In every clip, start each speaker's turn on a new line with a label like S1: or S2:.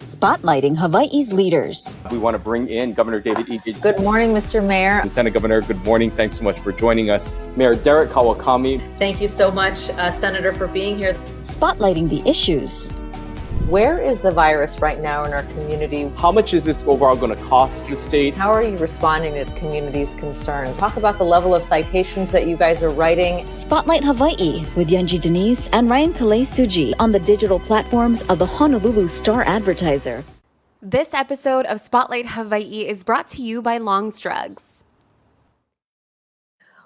S1: Spotlighting Hawaii's leaders.
S2: We want to bring in Governor David Ige.
S3: Good morning, Mr. Mayor.
S2: Lieutenant Governor, good morning. Thanks so much for joining us. Mayor Derek Kawakami.
S3: Thank you so much, Senator, for being here.
S1: Spotlighting the issues.
S3: Where is the virus right now in our community?
S2: How much is this overall going to cost the state?
S3: How are you responding to the community's concerns? Talk about the level of citations that you guys are writing.
S1: Spotlight Hawaii with Yanji Denise and Ryan Kalei Suji on the digital platforms of the Honolulu Star-Advertiser.
S4: This episode of Spotlight Hawaii is brought to you by Long's Drugs.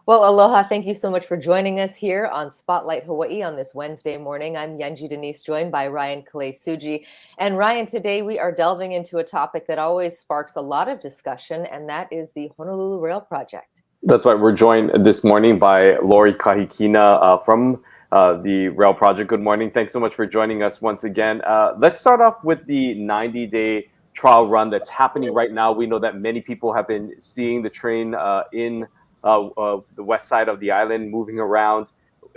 S3: Well, aloha. Thank you so much for joining us here on Spotlight Hawaii on this Wednesday morning. I'm Yanji Denise, joined by Ryan Kalei Suji. And Ryan, today we are delving into a topic that always sparks a lot of discussion, and that is the Honolulu Rail Project.
S2: That's right. We're joined this morning by Lori Kahikina from the Rail Project. Good morning. Thanks so much for joining us once again. Let's start off with the 90-day trial run that's happening right now. We know that many people have been seeing the train in the west side of the island moving around.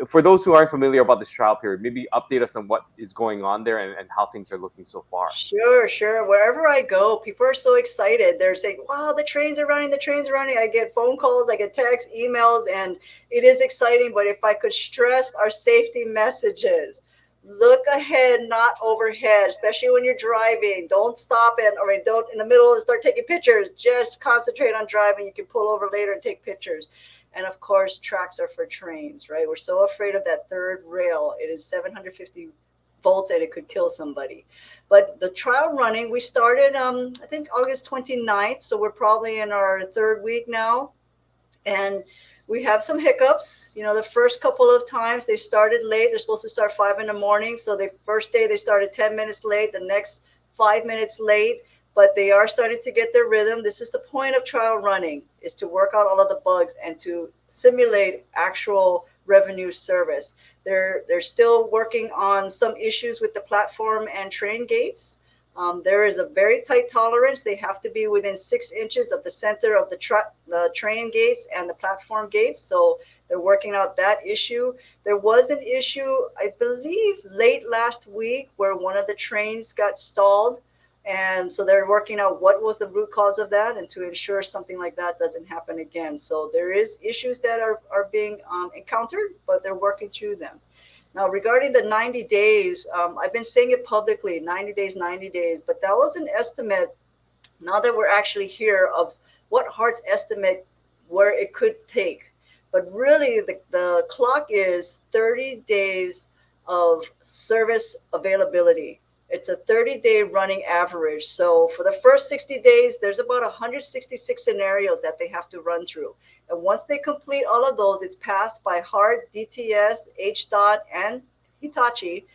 S2: For those who aren't familiar about this trial period, maybe update us on what is going on there and how things are looking so far.
S5: Sure. Wherever I go, people are so excited. They're saying, wow, the trains are running. I get phone calls, I get texts, emails, and it is exciting. But if I could stress our safety messages, look ahead, not overhead, especially when you're driving. Don't stop don't in the middle and start taking pictures. Just concentrate on driving. You can pull over later and take pictures. And of course, tracks are for trains, right? We're so afraid of that third rail. It is 750 volts and it could kill somebody. But the trial running, we started, I think August 29th. So we're probably in our third week now. And we have some hiccups. You know, the first couple of times they started late. They're supposed to start 5 a.m. So the first day they started 10 minutes late, the next 5 minutes late, but they are starting to get their rhythm. This is the point of trial running, is to work out all of the bugs and to simulate actual revenue service. They're still working on some issues with the platform and train gates. There is a very tight tolerance. They have to be within 6 inches of the center of the train gates and the platform gates. So they're working out that issue. There was an issue, I believe, late last week where one of the trains got stalled. And so they're working out what was the root cause of that and to ensure something like that doesn't happen again. So there is issues that are being encountered, but they're working through them. Now, regarding the 90 days, I've been saying it publicly, 90 days, but that was an estimate, now that we're actually here, of what HART's estimate where it could take. But really, the clock is 30 days of service availability. It's a 30-day running average. So for the first 60 days, there's about 166 scenarios that they have to run through. And once they complete all of those, it's passed by HART, DTS, HDOT, and Hitachi.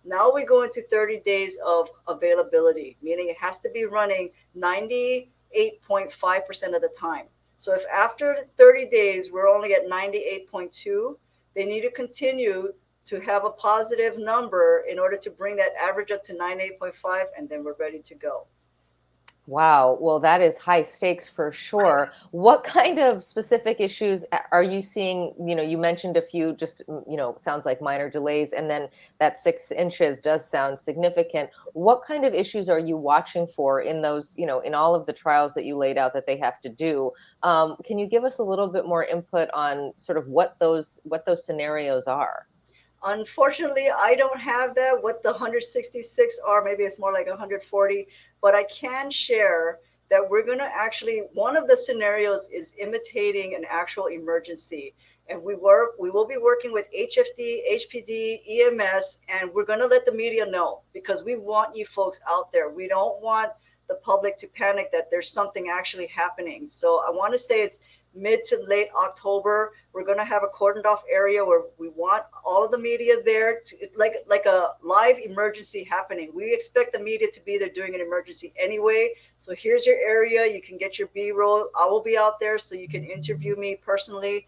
S5: Now we go into 30 days of availability, meaning it has to be running 98.5% of the time. So if after 30 days, we're only at 98.2, they need to continue to have a positive number in order to bring that average up to 98.5, and then we're ready to go.
S3: Wow. Well, that is high stakes for sure. What kind of specific issues are you seeing? You know, you mentioned a few, just, sounds like minor delays, and then that 6 inches does sound significant. What kind of issues are you watching for in those, in all of the trials that you laid out that they have to do? Can you give us a little bit more input on sort of what those scenarios are?
S5: Unfortunately, I don't have that, what the 166 are. Maybe it's more like 140, but I can share that we're going to actually, one of the scenarios is imitating an actual emergency. And we will be working with HFD, HPD, EMS, and we're going to let the media know, because we want you folks out there. We don't want the public to panic that there's something actually happening. So I want to say it's mid to late October. We're going to have a cordoned off area where we want all of the media there. It's like a live emergency happening. We expect the media to be there doing an emergency anyway. So here's your area. You can get your B-roll. I will be out there so you can interview me personally.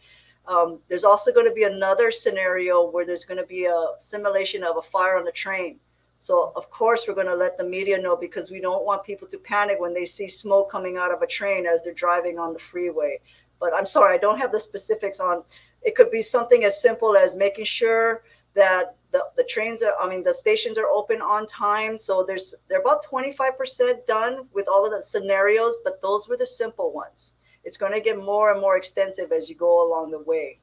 S5: There's also going to be another scenario where there's going to be a simulation of a fire on the train. So of course, we're going to let the media know, because we don't want people to panic when they see smoke coming out of a train as they're driving on the freeway. But I'm sorry, I don't have the specifics on. It could be something as simple as making sure that the trains are, I mean, the stations are open on time. So they're about 25% done with all of the scenarios, but those were the simple ones. It's going to get more and more extensive as you go along the way.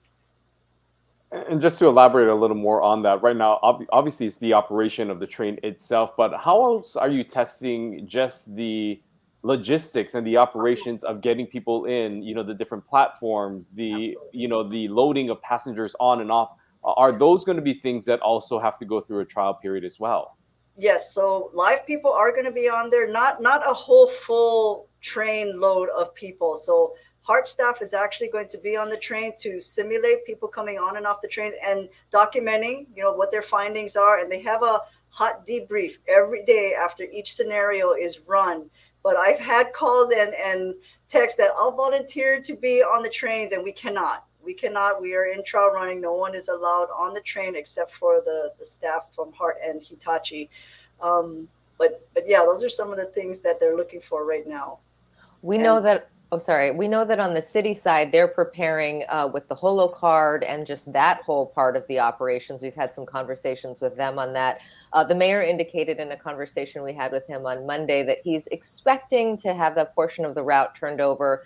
S2: And just to elaborate a little more on that, right now, obviously it's the operation of the train itself, but how else are you testing just the logistics and the operations of getting people in, the different platforms, the loading of passengers on and off? Are those going to be things that also have to go through a trial period as well?
S5: Yes, so live people are going to be on there, not a whole full train load of people. So HART staff is actually going to be on the train to simulate people coming on and off the train and documenting, what their findings are. And they have a hot debrief every day after each scenario is run. But I've had calls and texts that I'll volunteer to be on the trains, and we cannot. We are in trial running. No one is allowed on the train except for the staff from HART and Hitachi. But yeah, those are some of the things that they're looking for right now.
S3: We know that on the city side, they're preparing with the Holo card and just that whole part of the operations. We've had some conversations with them on that. The mayor indicated in a conversation we had with him on Monday that he's expecting to have that portion of the route turned over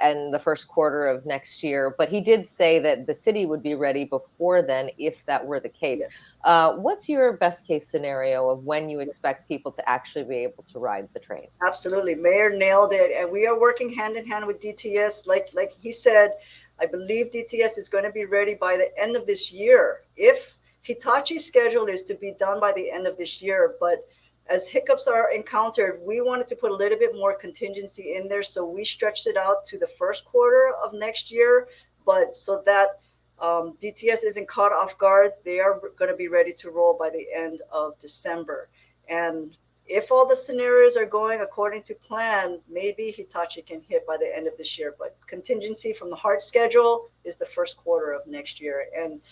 S3: in the first quarter of next year. But he did say that the city would be ready before then if that were the case. Yes. What's your best case scenario of when you expect people to actually be able to ride the train?
S5: Absolutely. Mayor nailed it. And we are working hand in hand with DTS. Like he said, I believe DTS is going to be ready by the end of this year. If Hitachi's schedule is to be done by the end of this year, but as hiccups are encountered, we wanted to put a little bit more contingency in there. So we stretched it out to the first quarter of next year. But so that DTS isn't caught off guard, they are going to be ready to roll by the end of December. And if all the scenarios are going according to plan, maybe Hitachi can hit by the end of this year. But contingency from the HART schedule is the first quarter of next year. And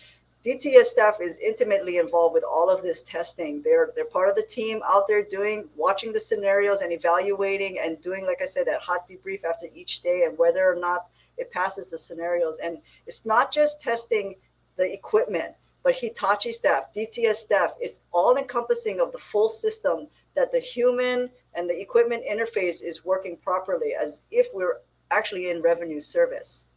S5: DTS staff is intimately involved with all of this testing. They're part of the team out there watching the scenarios and evaluating and doing, like I said, that hot debrief after each day and whether or not it passes the scenarios. And it's not just testing the equipment, but Hitachi staff, DTS staff, it's all encompassing of the full system, that the human and the equipment interface is working properly as if we're actually in revenue service.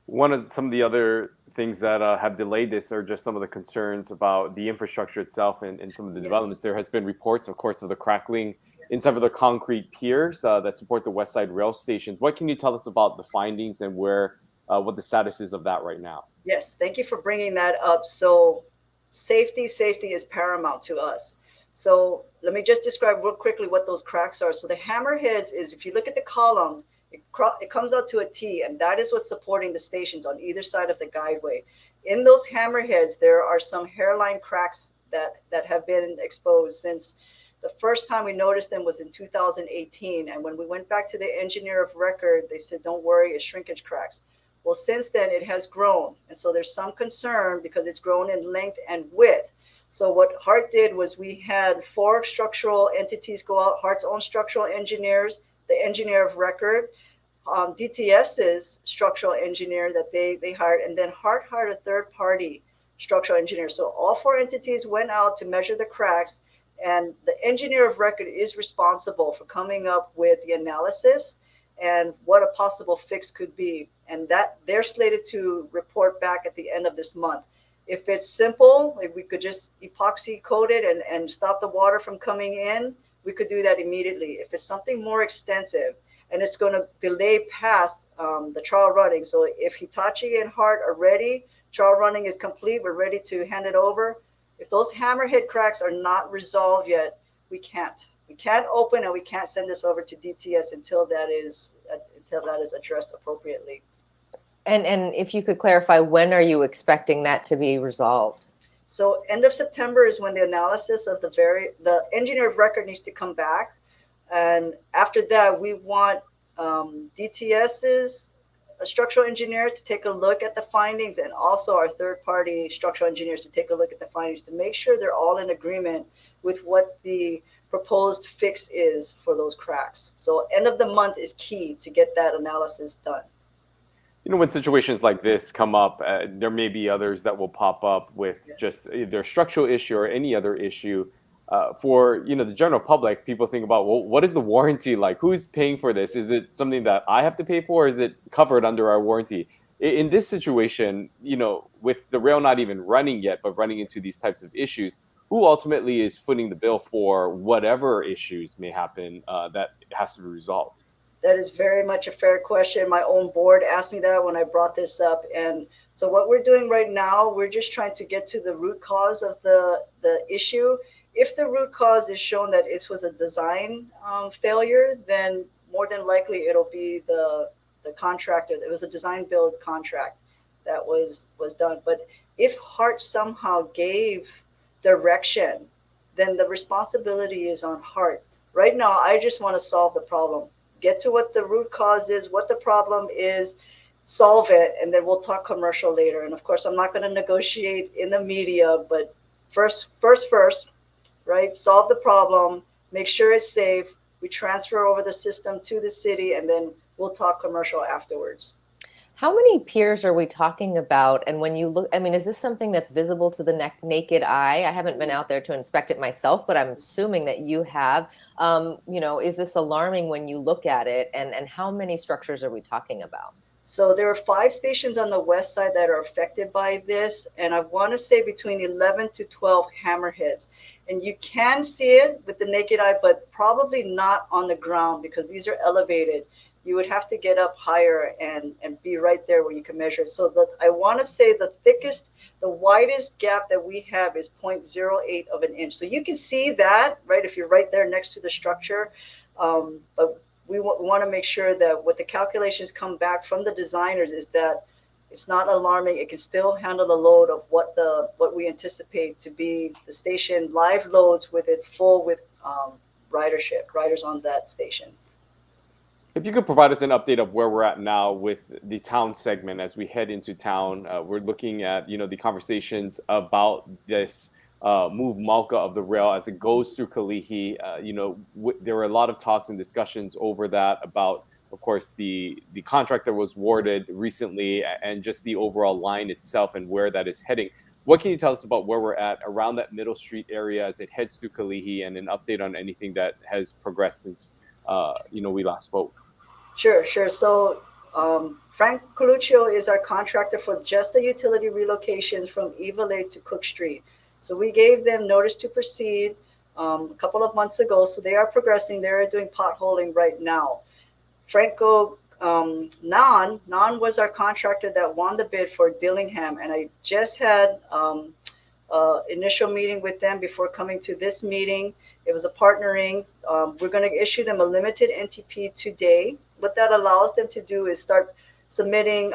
S2: Some of the other things that have delayed this are just some of the concerns about the infrastructure itself and some of the developments. There has been reports, of course, of the crackling in some of the concrete piers that support the West Side rail stations. What can you tell us about the findings and what the status is of that right now?
S5: Yes, thank you for bringing that up. So safety is paramount to us. So let me just describe real quickly what those cracks are. So the hammerheads is, if you look at the columns, it comes out to a T, and that is what's supporting the stations on either side of the guideway. In those hammerheads, there are some hairline cracks that have been exposed since the first time we noticed them was in 2018. And when we went back to the engineer of record, they said, don't worry, it's shrinkage cracks. Well, since then it has grown. And so there's some concern because it's grown in length and width. So what HART did was we had 4 structural entities go out, HART's own structural engineers, the engineer of record, DTS's structural engineer that they hired, and then HART hired a third-party structural engineer. So all 4 entities went out to measure the cracks, and the engineer of record is responsible for coming up with the analysis and what a possible fix could be. And that they're slated to report back at the end of this month. If it's simple, if we could just epoxy coat it and stop the water from coming in, we could do that immediately. If it's something more extensive and it's going to delay past the trial running. So if Hitachi and HART are ready, trial running is complete, we're ready to hand it over. If those hammerhead cracks are not resolved yet, we can't open and we can't send this over to DTS until that is addressed appropriately.
S3: And if you could clarify, when are you expecting that to be resolved?
S5: So end of September is when the analysis of the engineer of record needs to come back. And after that, we want DTS's structural engineer to take a look at the findings, and also our third-party structural engineers to take a look at the findings to make sure they're all in agreement with what the proposed fix is for those cracks. So end of the month is key to get that analysis done.
S2: when situations like this come up, there may be others that will pop up with just either structural issue or any other issue. For the general public, people think about, well, what is the warranty like? Who's paying for this? Is it something that I have to pay for? Or is it covered under our warranty? In this situation, with the rail not even running yet, but running into these types of issues, who ultimately is footing the bill for whatever issues may happen that has to be resolved?
S5: That is very much a fair question. My own board asked me that when I brought this up. And so what we're doing right now, we're just trying to get to the root cause of the issue. If the root cause is shown that it was a design failure, then more than likely it'll be the contractor. It was a design build contract that was done. But if HART somehow gave direction, then the responsibility is on HART. Right now, I just want to solve the problem. Get to what the root cause is, what the problem is, solve it, and then we'll talk commercial later. And of course, I'm not going to negotiate in the media, but first, right? Solve the problem, make sure it's safe. We transfer over the system to the city, and then we'll talk commercial afterwards.
S3: How many piers are we talking about? And when you look, is this something that's visible to the naked eye? I haven't been out there to inspect it myself, but I'm assuming that you have. Is this alarming when you look at it? And how many structures are we talking about?
S5: So there are 5 stations on the west side that are affected by this. And I want to say between 11 to 12 hammerheads. And you can see it with the naked eye, but probably not on the ground because these are elevated. You would have to get up higher and be right there where you can measure it. So I want to say the widest gap that we have is 0.08 of an inch. So you can see that, right, if you're right there next to the structure. But we want to make sure that what the calculations come back from the designers is that it's not alarming. It can still handle the load of what we anticipate to be the station live loads with it full with riders on that station.
S2: If you could provide us an update of where we're at now with the town segment as we head into town. We're looking at, the conversations about this move Malka of the rail as it goes through Kalihi. There were a lot of talks and discussions over that about, of course, the contract that was awarded recently and just the overall line itself and where that is heading. What can you tell us about where we're at around that Middle Street area as it heads through Kalihi, and an update on anything that has progressed since we last spoke?
S5: Sure. So Frank Coluccio is our contractor for just the utility relocations from Eva Lake to Cook Street. So we gave them notice to proceed a couple of months ago. So they are progressing. They're doing potholing right now. Franco Nan was our contractor that won the bid for Dillingham. And I just had initial meeting with them before coming to this meeting. It was a partnering. We're going to issue them a limited NTP today. What that allows them to do is start submitting,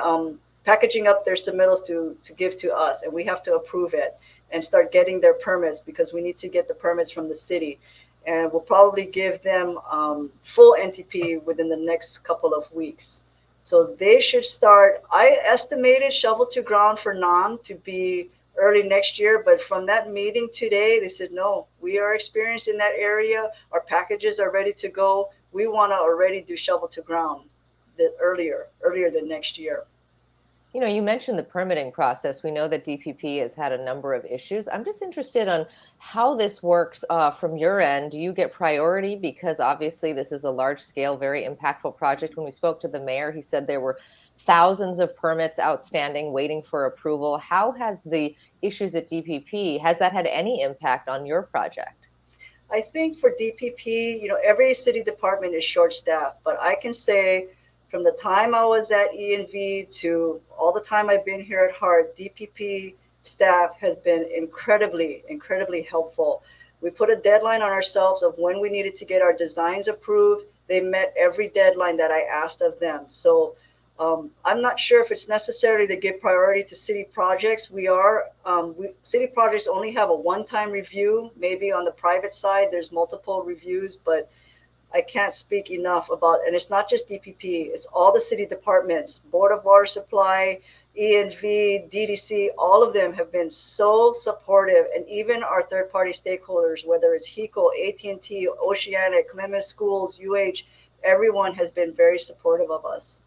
S5: packaging up their submittals to give to us, and we have to approve it and start getting their permits because we need to get the permits from the city. And we'll probably give them full NTP within the next couple of weeks. So they should start. I estimated shovel to ground for NAM to be early next year, but from that meeting today, they said, no, we are experienced in that area. Our packages are ready to go. We want to already do shovel to ground earlier than next year.
S3: You mentioned the permitting process. We know that DPP has had a number of issues. I'm just interested on how this works from your end. Do you get priority? Because obviously this is a large scale, very impactful project. When we spoke to the mayor, he said there were thousands of permits outstanding waiting for approval. How has the issues at DPP, has that had any impact on your project?
S5: I think for DPP, every city department is short-staffed, but I can say from the time I was at E&V to all the time I've been here at HART, DPP staff has been incredibly, incredibly helpful. We put a deadline on ourselves of when we needed to get our designs approved. They met every deadline that I asked of them. So I'm not sure if it's necessary to give priority to city projects. City projects only have a one-time review. Maybe on the private side, there's multiple reviews, but I can't speak enough about, and it's not just DPP, it's all the city departments, Board of Water Supply, E&V, DDC, all of them have been so supportive. And even our third-party stakeholders, whether it's HECO, AT&T, Oceanic, Commitment Schools, UH, everyone has been very supportive of us.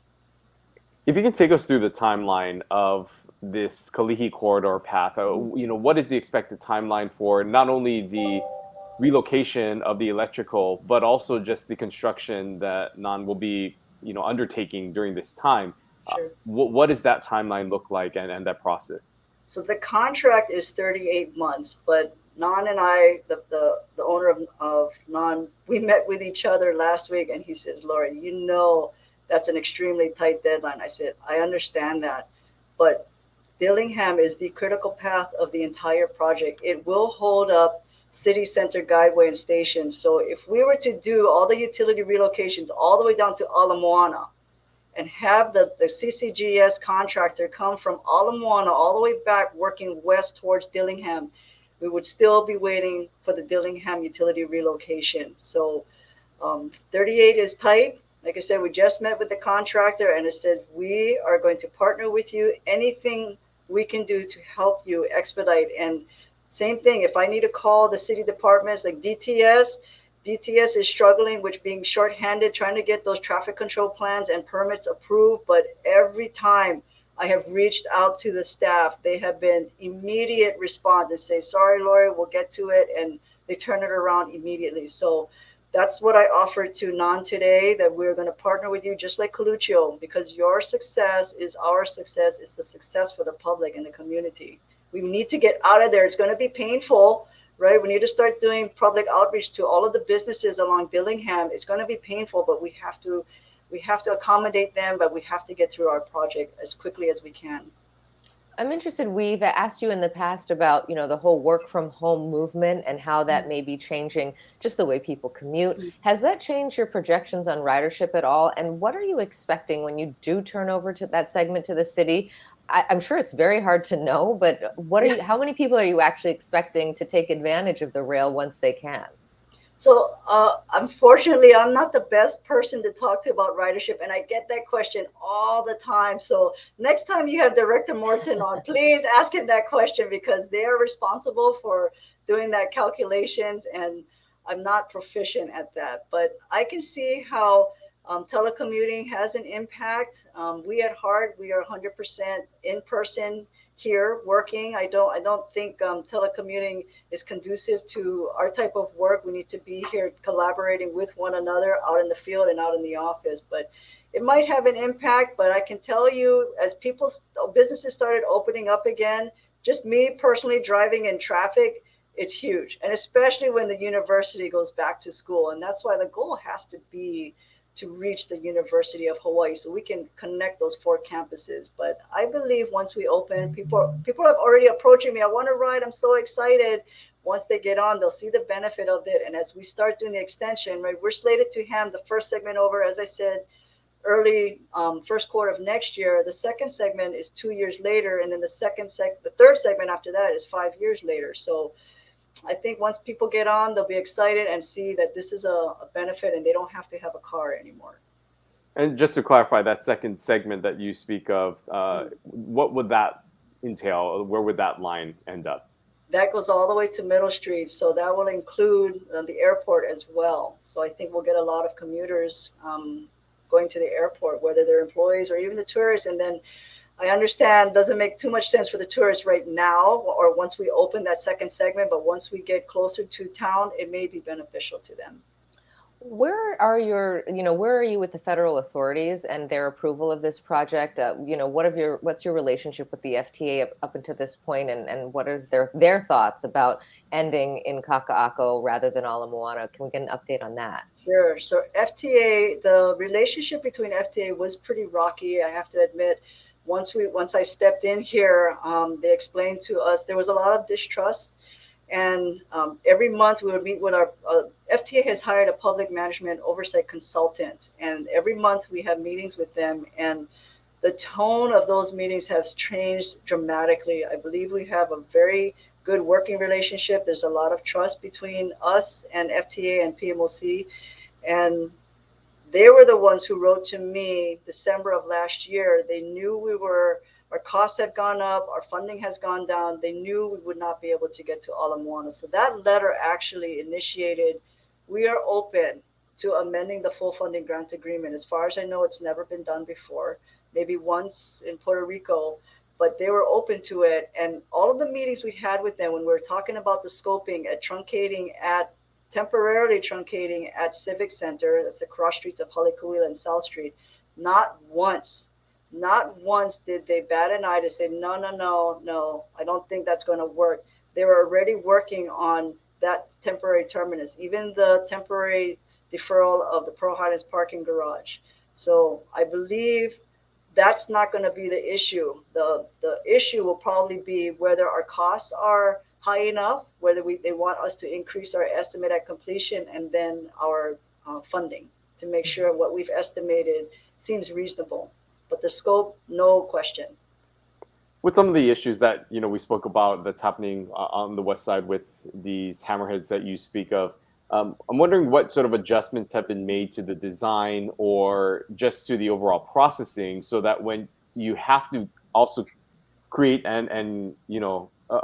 S2: If you can take us through the timeline of this Kalihi corridor path, what is the expected timeline for not only the relocation of the electrical, but also just the construction that NAN will be, undertaking during this time?
S5: Sure.
S2: What does that timeline look like, and that process?
S5: So the contract is 38 months, but Non and I, the owner of Non, we met with each other last week, and he says, Lori, that's an extremely tight deadline. I said, I understand that, but Dillingham is the critical path of the entire project. It will hold up city center guideway and stations. So if we were to do all the utility relocations all the way down to Ala Moana and have the CCGS contractor come from Ala Moana all the way back working west towards Dillingham, we would still be waiting for the Dillingham utility relocation. So 38 is tight. Like I said, we just met with the contractor and it says, we are going to partner with you. Anything we can do to help you expedite. And same thing, if I need to call the city departments like DTS is struggling with being shorthanded, trying to get those traffic control plans and permits approved. But every time I have reached out to the staff, they have been immediate response and say, sorry, Lori, we'll get to it. And they turn it around immediately. So that's what I offered to NAN today, that we're going to partner with you just like Coluccio, because your success is our success. It's the success for the public and the community. We need to get out of there. It's going to be painful, right? We need to start doing public outreach to all of the businesses along Dillingham. It's going to be painful, but we have to accommodate them, but we have to get through our project as quickly as we can.
S3: I'm interested, we've asked you in the past about, the whole work from home movement and how that may be changing just the way people commute. Has that changed your projections on ridership at all? And what are you expecting when you do turn over to that segment to the city? I'm sure it's very hard to know, but how many people are you actually expecting to take advantage of the rail once they can?
S5: So unfortunately, I'm not the best person to talk to about ridership, and I get that question all the time. So next time you have Director Morton on, please ask him that question, because they are responsible for doing that calculations, and I'm not proficient at that. But I can see how telecommuting has an impact. We at HART, we are 100% in person here working. I don't think telecommuting is conducive to our type of work. We need to be here collaborating with one another out in the field and out in the office. But it might have an impact. But I can tell you, as businesses started opening up again, just me personally driving in traffic, it's huge. And especially when the university goes back to school. And that's why the goal has to be to reach the University of Hawaii so we can connect those 4 campuses. But I believe once we open, people have already approaching me. I want to ride. I'm so excited. Once they get on, they'll see the benefit of it. And as we start doing the extension, right, we're slated to hand the first segment over, as I said, early first quarter of next year. The second segment is 2 years later. And then the third segment after that is 5 years later. So I think once people get on, they'll be excited and see that this is a benefit and they don't have to have a car anymore.
S2: And just to clarify, that second segment that you speak of, what would that entail? Where would that line end up?
S5: That goes all the way to Middle Street. So that will include the airport as well. So I think we'll get a lot of commuters going to the airport, whether they're employees or even the tourists. And then I understand doesn't make too much sense for the tourists right now or once we open that second segment, but once we get closer to town, it may be beneficial to them.
S3: Where are you with the federal authorities and their approval of this project? What's your relationship with the FTA up until this point, and what is their thoughts about ending in Kaka'ako rather than Ala Moana? Can we get an update on that?
S5: Sure. So FTA, the relationship between FTA was pretty rocky, I have to admit. Once I stepped in here, they explained to us there was a lot of distrust, and every month we would meet with our FTA has hired a public management oversight consultant, and every month we have meetings with them, and the tone of those meetings has changed dramatically. I believe we have a very good working relationship. There's a lot of trust between us and FTA and PMOC, and they were the ones who wrote to me December of last year. They knew our costs had gone up, our funding has gone down. They knew we would not be able to get to Ala Moana. So that letter actually initiated, we are open to amending the full funding grant agreement. As far as I know, it's never been done before. maybe once in Puerto Rico, but they were open to it. And all of the meetings we had with them when we were talking about the scoping at temporarily truncating at Civic Center, that's the cross streets of Halikuila and South Street, not once did they bat an eye to say, no, I don't think that's going to work. They were already working on that temporary terminus, even the temporary deferral of the Pearl Highlands parking garage. So I believe that's not going to be the issue. The issue will probably be whether our costs are high enough, whether they want us to increase our estimate at completion, and then our funding to make sure what we've estimated seems reasonable. But the scope, no question.
S2: With some of the issues that we spoke about that's happening on the west side with these hammerheads that you speak of, I'm wondering what sort of adjustments have been made to the design or just to the overall processing, so that when you have to also create and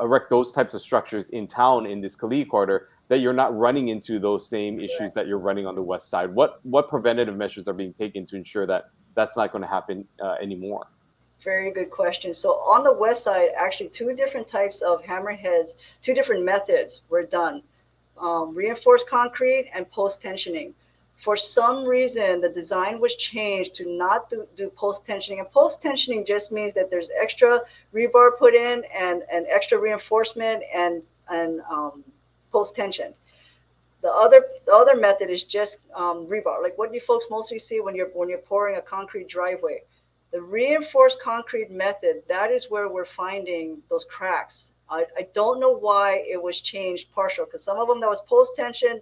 S2: erect those types of structures in town in this Kalihi corridor, that you're not running into those same issues that you're running on the west side. What preventative measures are being taken to ensure that that's not going to happen anymore?
S5: Very good question. So on the west side, actually two different types of hammerheads, two different methods were done. Reinforced concrete and post-tensioning. For some reason, the design was changed to not do post-tensioning. And post-tensioning just means that there's extra rebar put in and extra reinforcement and post-tension. The other method is just rebar, like what you folks mostly see when you're pouring a concrete driveway. The reinforced concrete method, that is where we're finding those cracks. I don't know why it was changed partial, because some of them that was post-tension,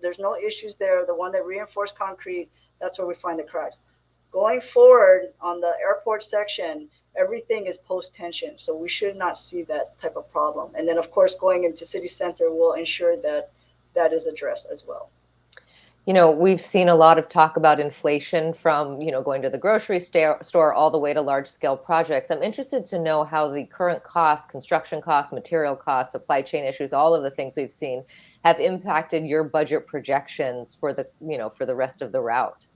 S5: there's no issues there. The one that reinforced concrete, that's where we find the cracks. Going forward on the airport section, everything is post-tension, so we should not see that type of problem. And then, of course, going into city center will ensure that that is addressed as well.
S3: We've seen a lot of talk about inflation from, going to the grocery store all the way to large scale projects. I'm interested to know how the current costs, construction costs, material costs, supply chain issues, all of the things we've seen have impacted your budget projections for the rest of the route.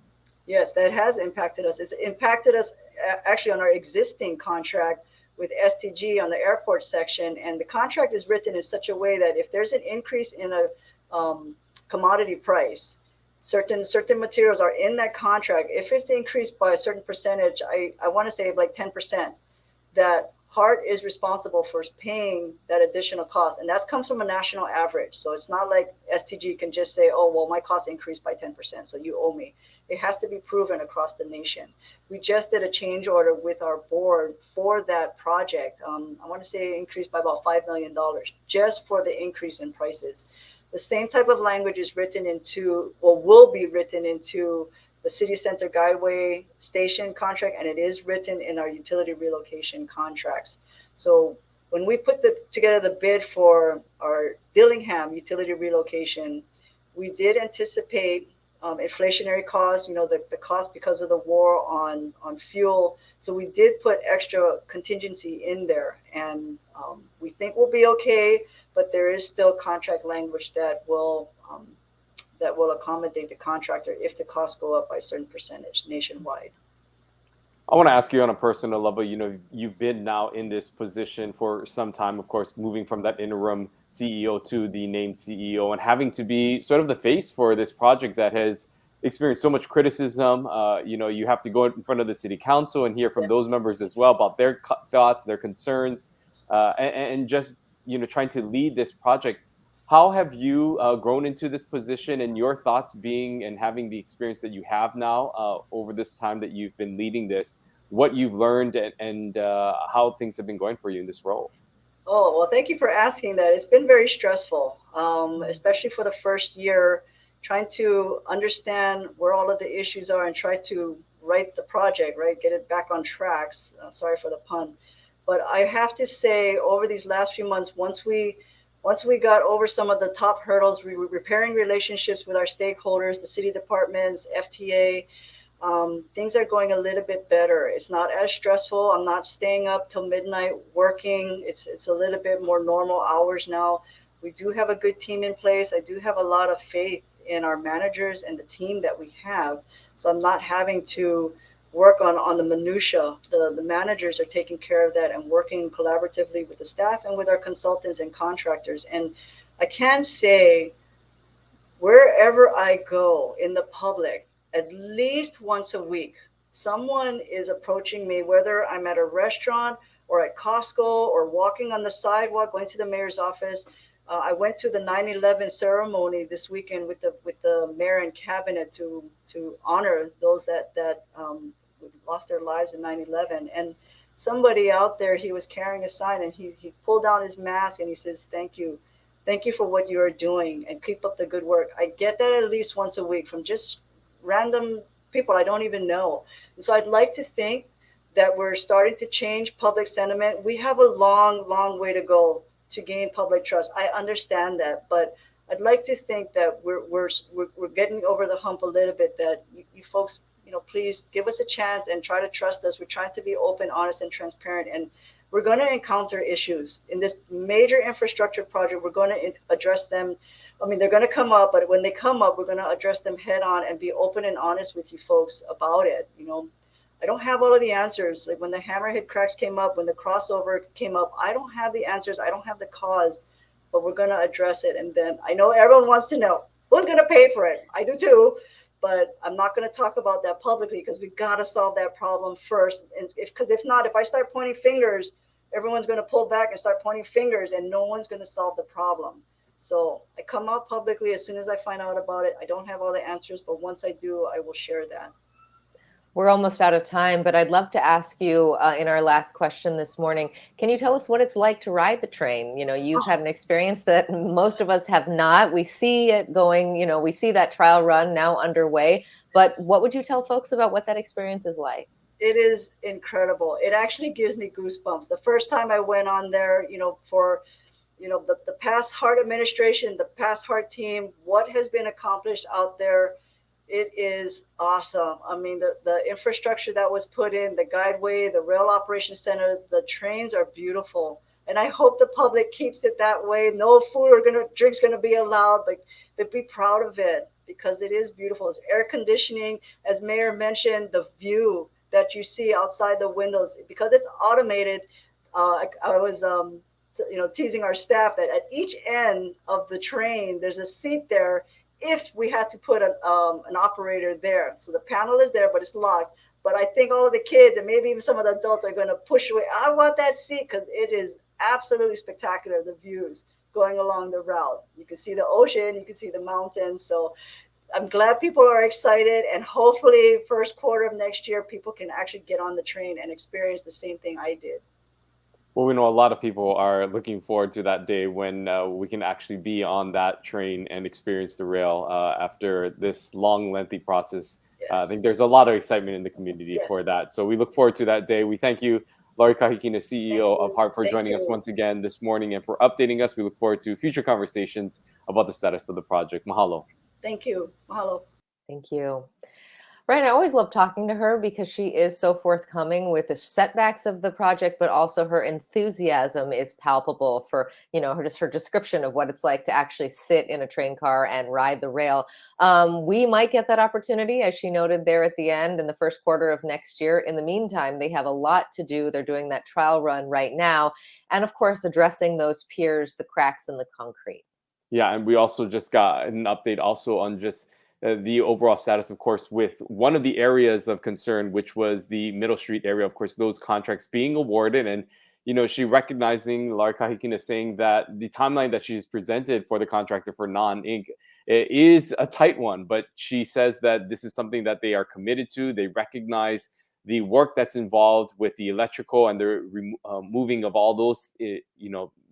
S5: Yes, that has impacted us. It's impacted us actually on our existing contract with STG on the airport section. And the contract is written in such a way that if there's an increase in a commodity price, certain materials are in that contract. If it's increased by a certain percentage, I want to say like 10%, that HART is responsible for paying that additional cost. And that comes from a national average. So it's not like STG can just say, oh, well, my cost increased by 10%, so you owe me. It has to be proven across the nation. We just did a change order with our board for that project. I want to say it increased by about $5 million just for the increase in prices. The same type of language is written into, or will be written into, the city center guideway station contract, and it is written in our utility relocation contracts. So when we put together the bid for our Dillingham utility relocation, we did anticipate inflationary costs, the cost because of the war on fuel. So we did put extra contingency in there, and we think we'll be okay. But there is still contract language that will accommodate the contractor if the costs go up by a certain percentage nationwide.
S2: I want to ask you on a personal level, you've been now in this position for some time, of course, moving from that interim CEO to the named CEO and having to be sort of the face for this project that has experienced so much criticism. You have to go in front of the city council and hear from those members as well about their thoughts, their concerns, and just trying to lead this project. How have you grown into this position, and your thoughts being and having the experience that you have now over this time that you've been leading this, what you've learned and how things have been going for you in this role?
S5: Oh, well, thank you for asking that. It's been very stressful, especially for the first year, trying to understand where all of the issues are and try to write the project, right? Get it back on tracks. Sorry for the pun. But I have to say, over these last few months, once we got over some of the top hurdles, we were repairing relationships with our stakeholders, the city departments, FTA. Things are going a little bit better. It's not as stressful. I'm not staying up till midnight working. It's a little bit more normal hours now. We do have a good team in place. I do have a lot of faith in our managers and the team that we have. So I'm not having to work on the minutia. The managers are taking care of that and working collaboratively with the staff and with our consultants and contractors. And I can say, wherever I go in the public, at least once a week, someone is approaching me, whether I'm at a restaurant or at Costco or walking on the sidewalk, going to the mayor's office. I went to the 9/11 ceremony this weekend with the mayor and cabinet to honor those that lost their lives in 9/11. And somebody out there, he was carrying a sign, and he pulled down his mask and he says, "Thank you. Thank you for what you are doing, and keep up the good work." I get that at least once a week from just random people I don't even know. And so I'd like to think that we're starting to change public sentiment. We have a long way to go to gain public trust. I understand that, but I'd like to think that we're getting over the hump a little bit, that you folks, please give us a chance and try to trust us. We're trying to be open, honest, and transparent. And we're going to encounter issues in this major infrastructure project. We're going to address them. I mean, they're going to come up, but when they come up, we're going to address them head on and be open and honest with you folks about it. I don't have all of the answers. Like when the hammerhead cracks came up, when the crossover came up, I don't have the answers. I don't have the cause, but we're going to address it. And then I know everyone wants to know who's going to pay for it. I do too. But I'm not going to talk about that publicly, because we've got to solve that problem first. And because if not, if I start pointing fingers, everyone's going to pull back and start pointing fingers, and no one's going to solve the problem. So I come out publicly as soon as I find out about it. I don't have all the answers, but once I do, I will share that.
S3: We're almost out of time, but I'd love to ask you in our last question this morning, can you tell us what it's like to ride the train? You've had an experience that most of us have not. We see it going, we see that trial run now underway, but what would you tell folks about what that experience is like?
S5: It is incredible. It actually gives me goosebumps. The first time I went on there, for the past HART administration, the past HART team, what has been accomplished out there, it is awesome. I mean, the infrastructure that was put in, the guideway, the rail operations center, the trains are beautiful. And I hope the public keeps it that way. No food or drinks going to be allowed, but be proud of it, because it is beautiful. It's air conditioning. As Mayor mentioned, the view that you see outside the windows, because it's automated. I was teasing our staff that at each end of the train, there's a seat there if we had to put an operator there. So the panel is there, but it's locked. But I think all of the kids and maybe even some of the adults are going to push away. I want that seat, because it is absolutely spectacular, the views going along the route. You can see the ocean, you can see the mountains. So I'm glad people are excited, and hopefully first quarter of next year, people can actually get on the train and experience the same thing I did.
S2: Well, we know a lot of people are looking forward to that day when we can actually be on that train and experience the rail after this long, lengthy process.
S5: Yes.
S2: I think there's a lot of excitement in the community for that. So we look forward to that day. We thank you, Lori Kahikina, CEO of HART, for joining us once again this morning and for updating us. We look forward to future conversations about the status of the project. Mahalo.
S5: Thank you. Mahalo.
S3: Thank you. Ryan, I always love talking to her because she is so forthcoming with the setbacks of the project, but also her enthusiasm is palpable for, her description of what it's like to actually sit in a train car and ride the rail. We might get that opportunity, as she noted there at the end, in the first quarter of next year. In the meantime, they have a lot to do. They're doing that trial run right now. And of course, addressing those piers, the cracks in the concrete.
S2: Yeah, and we also just got an update also on just the overall status, of course, with one of the areas of concern, which was the Middle Street area. Of course, those contracts being awarded, and she recognizing, Lori Kahikina, saying that the timeline that she's presented for the contractor for non-Inc. is a tight one, but she says that this is something that they are committed to. They recognize the work that's involved with the electrical and the moving of all those,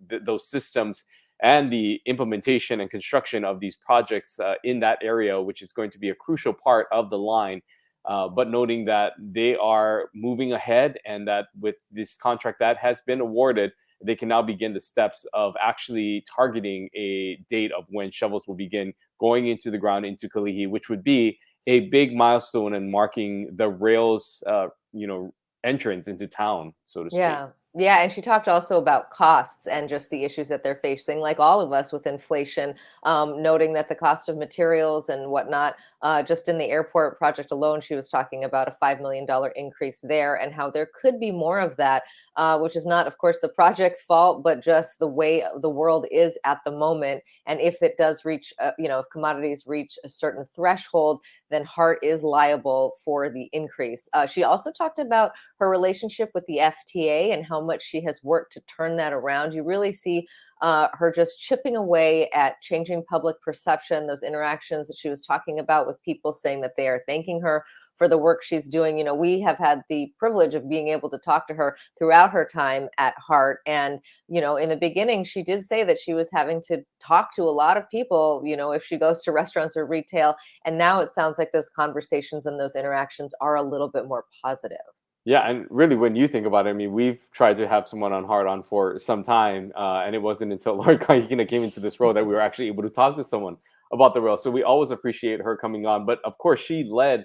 S2: those systems, and the implementation and construction of these projects in that area, which is going to be a crucial part of the line. But noting that they are moving ahead, and that with this contract that has been awarded, they can now begin the steps of actually targeting a date of when shovels will begin going into the ground into Kalihi, which would be a big milestone and marking the rail's, entrance into town, so to speak.
S3: Yeah, and she talked also about costs and just the issues that they're facing, like all of us with inflation, noting that the cost of materials and whatnot Just in the airport project alone, she was talking about a $5 million increase there and how there could be more of that, which is not, of course, the project's fault, but just the way the world is at the moment. And if it does reach, if commodities reach a certain threshold, then HART is liable for the increase. She also talked about her relationship with the FTA and how much she has worked to turn that around. You really see her just chipping away at changing public perception, those interactions that she was talking about with people saying that they are thanking her for the work she's doing. We have had the privilege of being able to talk to her throughout her time at HART. And, in the beginning, she did say that she was having to talk to a lot of people, if she goes to restaurants or retail. And now it sounds like those conversations and those interactions are a little bit more positive.
S2: Yeah, and really, when you think about it, I mean, we've tried to have someone on Hard On for some time, and it wasn't until Lori Kahikina came into this role that we were actually able to talk to someone about the role. So we always appreciate her coming on. But of course, she led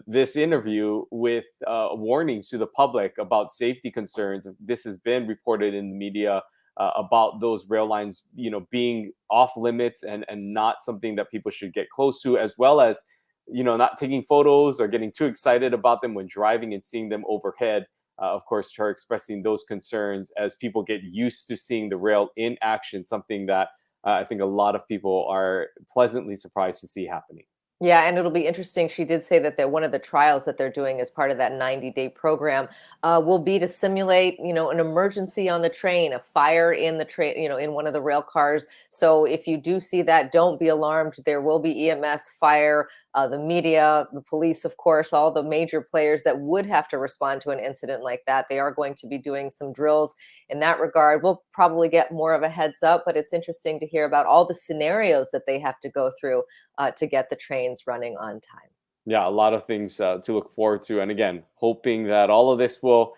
S2: this interview with warnings to the public about safety concerns. This has been reported in the media about those rail lines, being off limits and not something that people should get close to, as well as not taking photos or getting too excited about them when driving and seeing them overhead. Of course, her expressing those concerns as people get used to seeing the rail in action, something that I think a lot of people are pleasantly surprised to see happening.
S3: Yeah, and it'll be interesting. She did say that one of the trials that they're doing as part of that 90-day program will be to simulate, an emergency on the train, a fire in the train, in one of the rail cars. So if you do see that, don't be alarmed. There will be EMS, fire, the media, the police, of course, all the major players that would have to respond to an incident like that. They are going to be doing some drills in that regard. We'll probably get more of a heads up, but it's interesting to hear about all the scenarios that they have to go through to get the trains running on time.
S2: Yeah, a lot of things to look forward to. And again, hoping that all of this will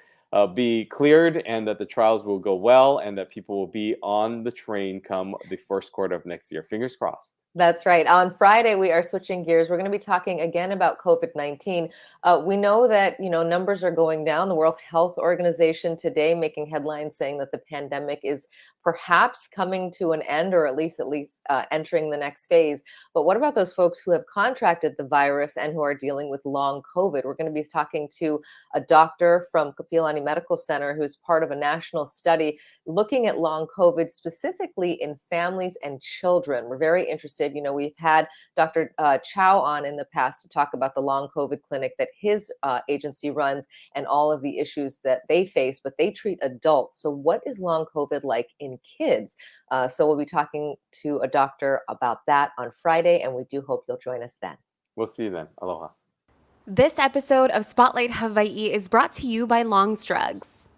S2: be cleared and that the trials will go well and that people will be on the train come the first quarter of next year. Fingers crossed.
S3: That's right. On Friday, we are switching gears. We're going to be talking again about COVID-19. We know that, numbers are going down. The World Health Organization today making headlines saying that the pandemic is perhaps coming to an end, or at least entering the next phase. But what about those folks who have contracted the virus and who are dealing with long COVID? We're going to be talking to a doctor from Kapiolani Medical Center who's part of a national study looking at long COVID, specifically in families and children. We're very interested. We've had Dr. Chow on in the past to talk about the long COVID clinic that his agency runs and all of the issues that they face, but they treat adults. So what is long COVID like in kids? So we'll be talking to a doctor about that on Friday, and we do hope you'll join us then.
S2: We'll see you then. Aloha.
S4: This episode of Spotlight Hawaii is brought to you by Longstrugs.